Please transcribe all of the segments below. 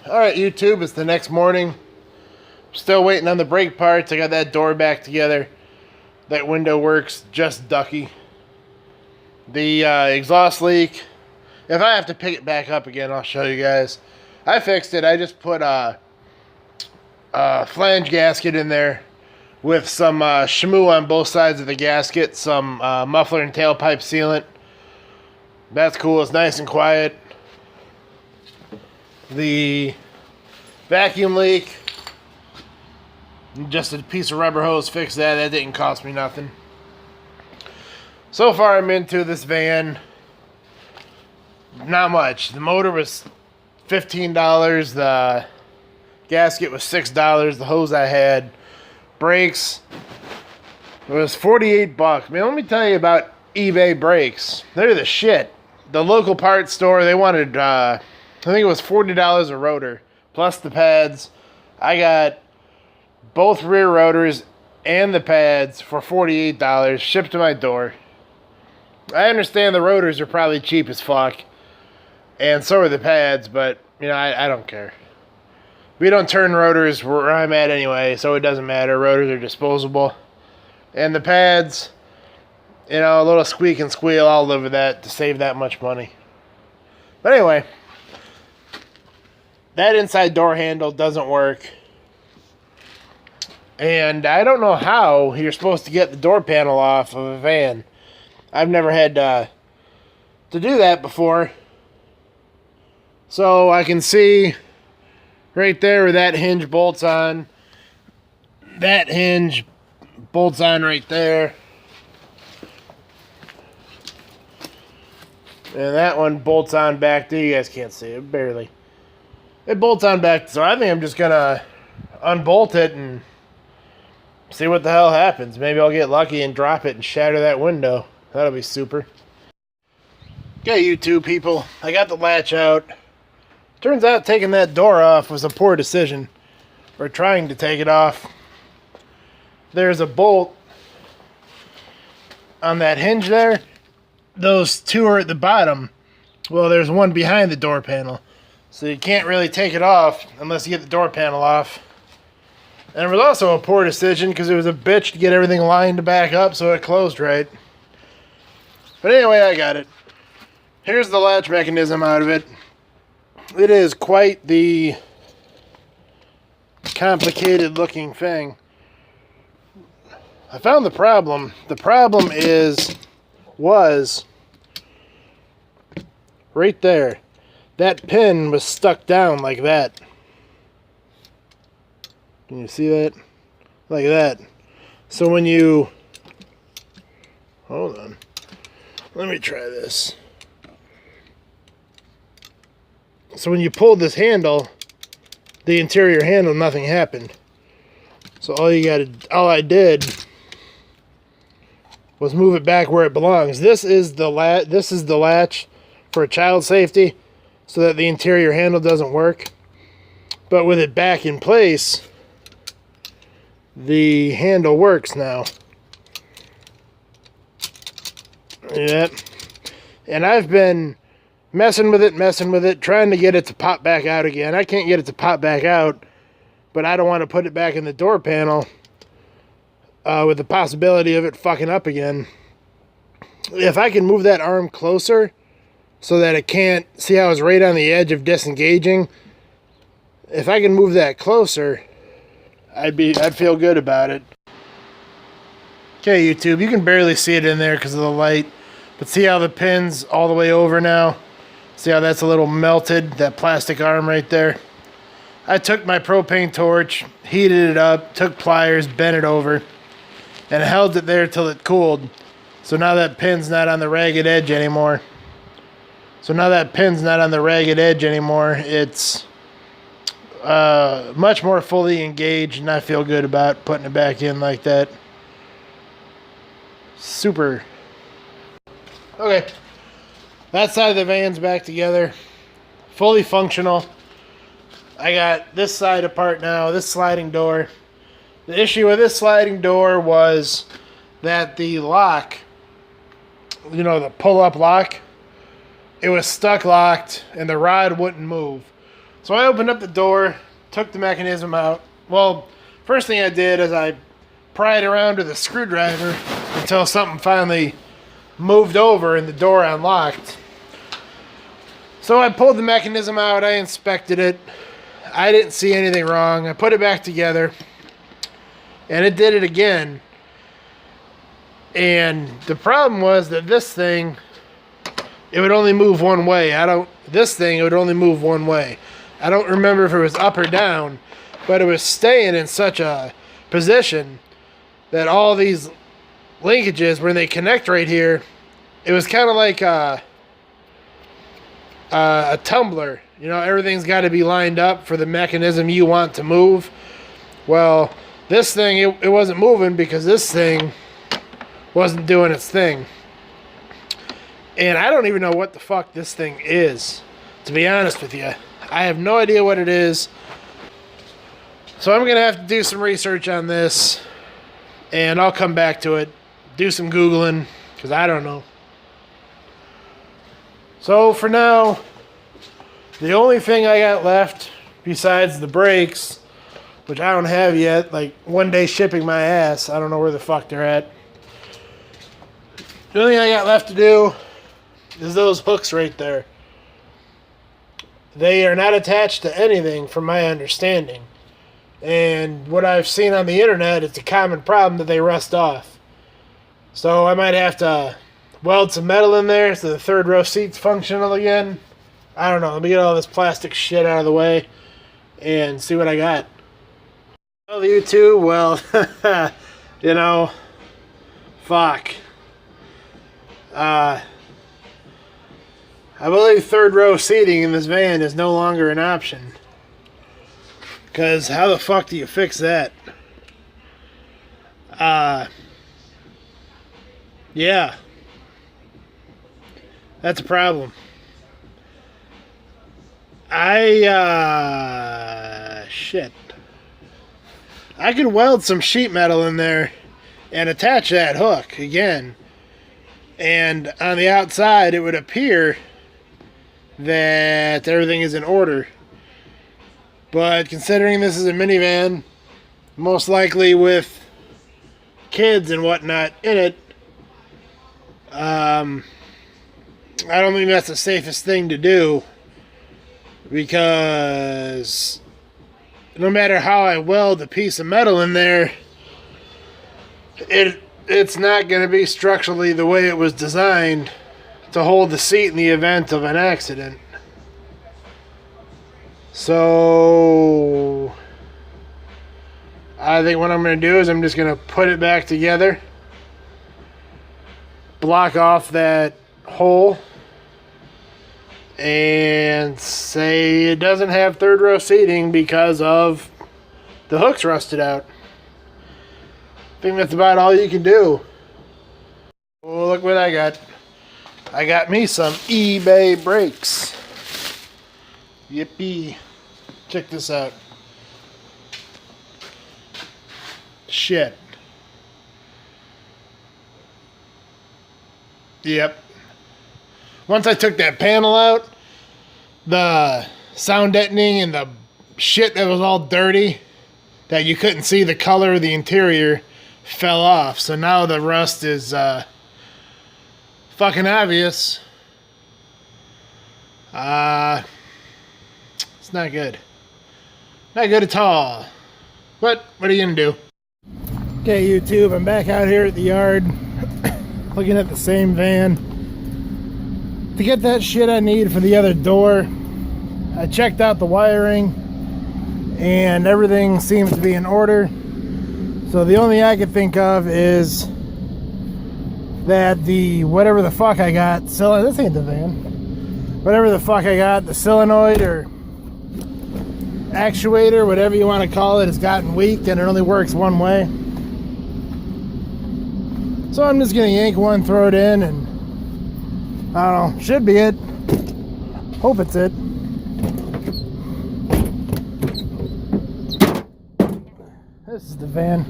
Alright, YouTube, it's the next morning. Still waiting on the brake parts. I got that door back together. That window works just ducky. The exhaust leak, if I have to pick it back up again, I'll show you guys. I fixed it. I just put a flange gasket in there with some shmoo on both sides of the gasket, some muffler and tailpipe sealant. That's cool. It's nice and quiet. The vacuum leak, just a piece of rubber hose fixed that. That didn't cost me nothing. So far I'm into this van, not much. The motor was $15, the gasket was $6, the hose I had, brakes, it was 48 bucks. Man, let me tell you about eBay brakes. They're the shit. The local parts store, they wanted, I think it was $40 a rotor, plus the pads. I got both rear rotors and the pads for $48, shipped to my door. I understand the rotors are probably cheap as fuck, and so are the pads, but, you know, I don't care. We don't turn rotors where I'm at anyway, so it doesn't matter. Rotors are disposable. And the pads, you know, a little squeak and squeal, I'll live with that to save that much money. But anyway, that inside door handle doesn't work. And I don't know how you're supposed to get the door panel off of a van. I've never had to do that before. So I can see right there where that hinge bolts on. That hinge bolts on right there. And that one bolts on back there. You guys can't see it, barely. It bolts on back. So I think I'm just going to unbolt it and see what the hell happens. Maybe I'll get lucky and drop it and shatter that window. That'll be super. Okay, YouTube people, I got the latch out. Turns out taking that door off was a poor decision. Or trying to take it off. There's a bolt on that hinge there. Those two are at the bottom. Well, there's one behind the door panel. So you can't really take it off unless you get the door panel off. And it was also a poor decision because it was a bitch to get everything lined back up so it closed right. But anyway, I got it. Here's the latch mechanism out of it. It is quite the complicated looking thing. I found the problem. The problem was right there. That pin was stuck down like that. Can you see that? Like that. So when you... Hold on. Let me try this. So when you pulled this handle, the interior handle, nothing happened. So all I did was move it back where it belongs. This is the latch for child safety, so that the interior handle doesn't work. But with it back in place, the handle works now. Yeah. And I've been messing with it, trying to get it to pop back out again. I can't get it to pop back out, but I don't want to put it back in the door panel with the possibility of it fucking up again. If I can move that arm closer so that it can't, see how it's right on the edge of disengaging? If I can move that closer, I'd feel good about it. Okay, YouTube, you can barely see it in there because of the light, but see how the pin's all the way over now? See how that's a little melted, that plastic arm right there? I took my propane torch, heated it up, took pliers, bent it over, and held it there till it cooled. So now that pin's not on the ragged edge anymore. It's much more fully engaged, and I feel good about putting it back in like that. Super. Okay. That side of the van's back together. Fully functional. I got this side apart now, this sliding door. The issue with this sliding door was that the lock, you know, the pull-up lock, it was stuck locked and the rod wouldn't move. So I opened up the door, took the mechanism out. Well, first thing I did is I pried around with a screwdriver until something finally moved over and the door unlocked. So I pulled the mechanism out, I inspected it. I didn't see anything wrong. I put it back together and it did it again. And the problem was that this thing, it would only move one way. This thing, it would only move one way. I don't remember if it was up or down, but it was staying in such a position that all these linkages, when they connect right here, it was kind of like a tumbler. You know, everything's got to be lined up for the mechanism you want to move. Well, this thing, it wasn't moving because this thing wasn't doing its thing. And I don't even know what the fuck this thing is, to be honest with you. I have no idea what it is. So I'm going to have to do some research on this, and I'll come back to it, do some Googling, because I don't know. So for now, the only thing I got left, besides the brakes, which I don't have yet, like one day shipping my ass, I don't know where the fuck they're at. The only thing I got left to do is those hooks right there. They are not attached to anything from my understanding. And what I've seen on the internet, it's a common problem that they rust off. So I might have to weld some metal in there so the third row seat's functional again. I don't know. Let me get all this plastic shit out of the way and see what I got. Well, YouTube, well, you know, fuck. I believe third row seating in this van is no longer an option. Because how the fuck do you fix that? Yeah. That's a problem. Shit. I could weld some sheet metal in there and attach that hook again. And on the outside, it would appear that everything is in order. But considering this is a minivan, most likely with kids and whatnot in it, I don't think that's the safest thing to do, because no matter how I weld a piece of metal in there, it's not going to be structurally the way it was designed to hold the seat in the event of an accident. So I think what I'm going to do is I'm just going to put it back together, block off that hole, and say it doesn't have third row seating because of the hooks rusted out. I think that's about all you can do. Oh, look what I got. I got me some eBay brakes. Yippee. Check this out. Shit. Yep. Once I took that panel out, the sound deadening and the shit that was all dirty, that you couldn't see the color of the interior, fell off. So now the rust is fucking obvious. It's not good. Not good at all. But what are you gonna do? Okay, YouTube, I'm back out here at the yard looking at the same van. To get that shit I need for the other door, I checked out the wiring and everything seems to be in order. So the only thing I could think of is that the whatever the fuck I got, this ain't the van, whatever the fuck I got, the solenoid or actuator, whatever you want to call it, has gotten weak and it only works one way. So I'm just gonna yank one, throw it in, and I don't know, should be it. Hope it's it. This is the van.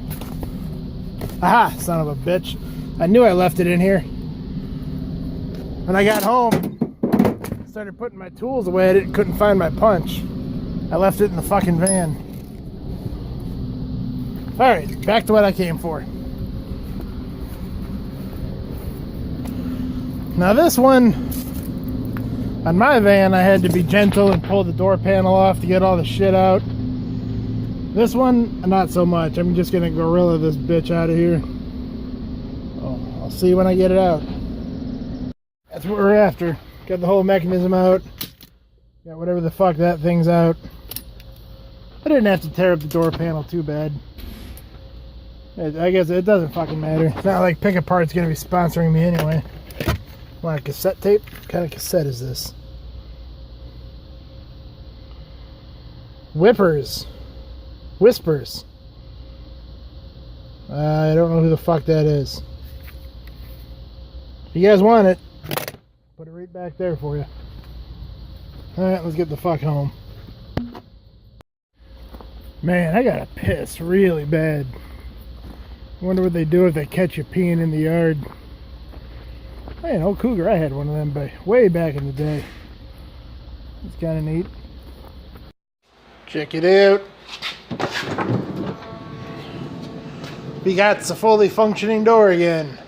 Aha, son of a bitch. I knew I left it in here. When I got home, started putting my tools away, I couldn't find my punch. I left it in the fucking van. Alright, back to what I came for. Now this one, on my van, I had to be gentle and pull the door panel off to get all the shit out. This one, not so much. I'm just gonna gorilla this bitch out of here. Oh, I'll see when I get it out. That's what we're after. Got the whole mechanism out. Got whatever the fuck that thing's out. I didn't have to tear up the door panel too bad. I guess it doesn't fucking matter. It's not like Pick Apart's gonna be sponsoring me anyway. Want a cassette tape? What kind of cassette is this? Whispers. I don't know who the fuck that is. If you guys want it, put it right back there for you. Alright, let's get the fuck home. Man, I gotta piss really bad. I wonder what they do if they catch you peeing in the yard. Hey, an old cougar, I had one of them way back in the day. It's kind of neat. Check it out. We got the fully functioning door again.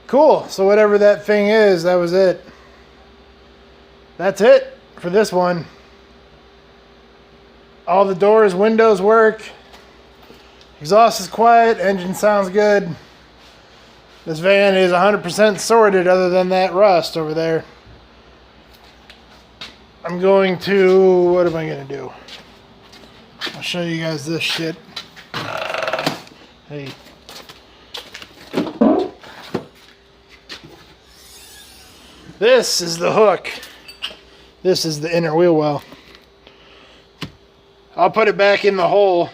Cool, so whatever that thing is, that was it. That's it for this one. All the doors, windows work. Exhaust is quiet, engine sounds good. This van is 100% sorted other than that rust over there. I'm going to, what am I going to do? I'll show you guys this shit. Hey. This is the hook. This is the inner wheel well. I'll put it back in the hole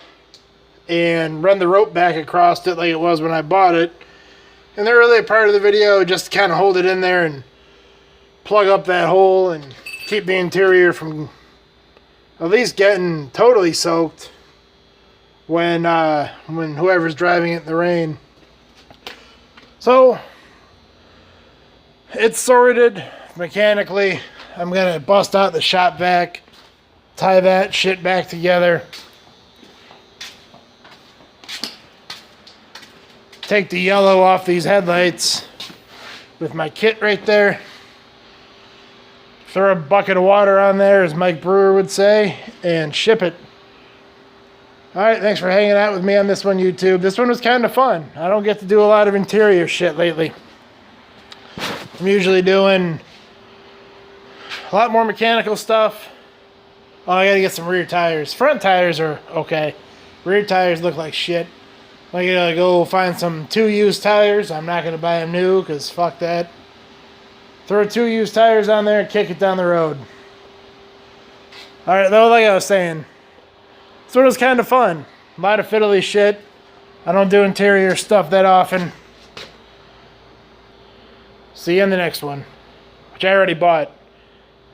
and run the rope back across it like it was when I bought it. In the earlier part of the video, just to kind of hold it in there and plug up that hole and keep the interior from at least getting totally soaked when whoever's driving it in the rain. So it's sorted mechanically. I'm gonna bust out the shop vac, tie that shit back together, take the yellow off these headlights with my kit right there, throw a bucket of water on there, as Mike Brewer would say, and ship it. Alright, thanks for hanging out with me on this one, YouTube. This one was kind of fun. I don't get to do a lot of interior shit lately. I'm usually doing a lot more mechanical stuff. Oh, I gotta get some rear tires. Front tires are okay. Rear tires look like shit. I gotta go find some 2 used tires. I'm not gonna buy them new, because fuck that. Throw 2 used tires on there and kick it down the road. Alright, though, like I was saying, this one was kind of fun. A lot of fiddly shit. I don't do interior stuff that often. See you in the next one, which I already bought.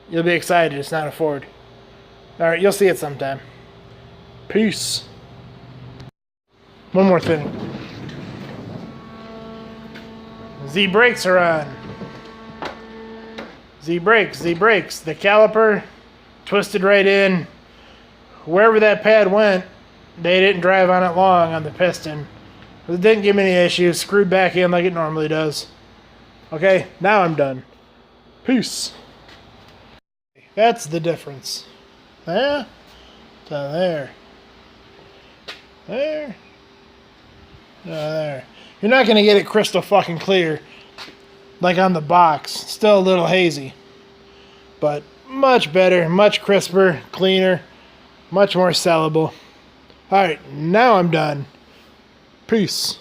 You'll be excited. It's not a Ford. Alright, you'll see it sometime. Peace. One more thing. Z brakes are on. Z brakes. The caliper twisted right in. Wherever that pad went, they didn't drive on it long on the piston. It didn't give me any issues. Screwed back in like it normally does. Okay, now I'm done. Peace. That's the difference. There to there. There. There. You're not going to get it crystal fucking clear like on the box. Still a little hazy. But much better, much crisper, cleaner, much more sellable. Alright, now I'm done. Peace.